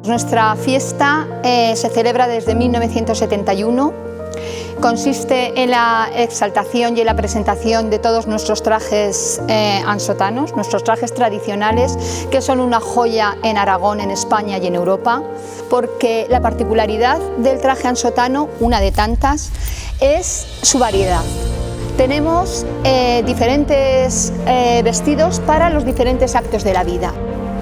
Nuestra fiesta se celebra desde 1971. Consiste en la exaltación y en la presentación de todos nuestros trajes ansotanos, nuestros trajes tradicionales, que son una joya en Aragón, en España y en Europa, porque la particularidad del traje ansotano, una de tantas, es su variedad. Tenemos diferentes vestidos para los diferentes actos de la vida.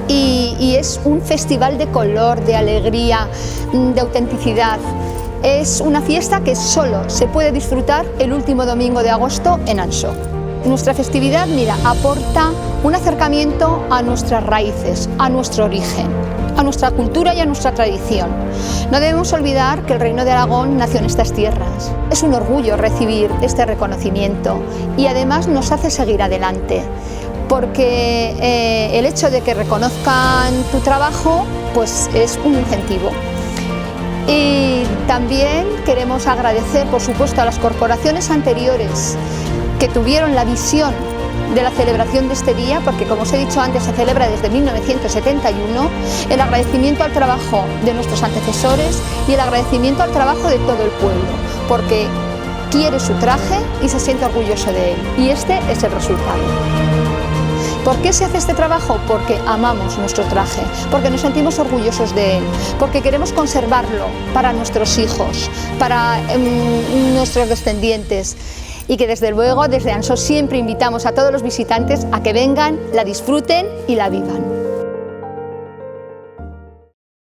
Y es un festival de color, de alegría, de autenticidad. Es una fiesta que solo se puede disfrutar el último domingo de agosto en Ansó. Nuestra festividad, mira, aporta un acercamiento a nuestras raíces, a nuestro origen, a nuestra cultura y a nuestra tradición. No debemos olvidar que el Reino de Aragón nació en estas tierras. Es un orgullo recibir este reconocimiento y además nos hace seguir adelante, porque el hecho de que reconozcan tu trabajo pues es un incentivo. Y también queremos agradecer, por supuesto, a las corporaciones anteriores que tuvieron la visión de la celebración de este día, porque como os he dicho antes, se celebra desde 1971, el agradecimiento al trabajo de nuestros antecesores y el agradecimiento al trabajo de todo el pueblo, porque quiere su traje y se siente orgulloso de él, y este es el resultado. ¿Por qué se hace este trabajo? Porque amamos nuestro traje, porque nos sentimos orgullosos de él, porque queremos conservarlo para nuestros hijos, para nuestros descendientes, y que desde luego desde Ansó siempre invitamos a todos los visitantes a que vengan, la disfruten y la vivan.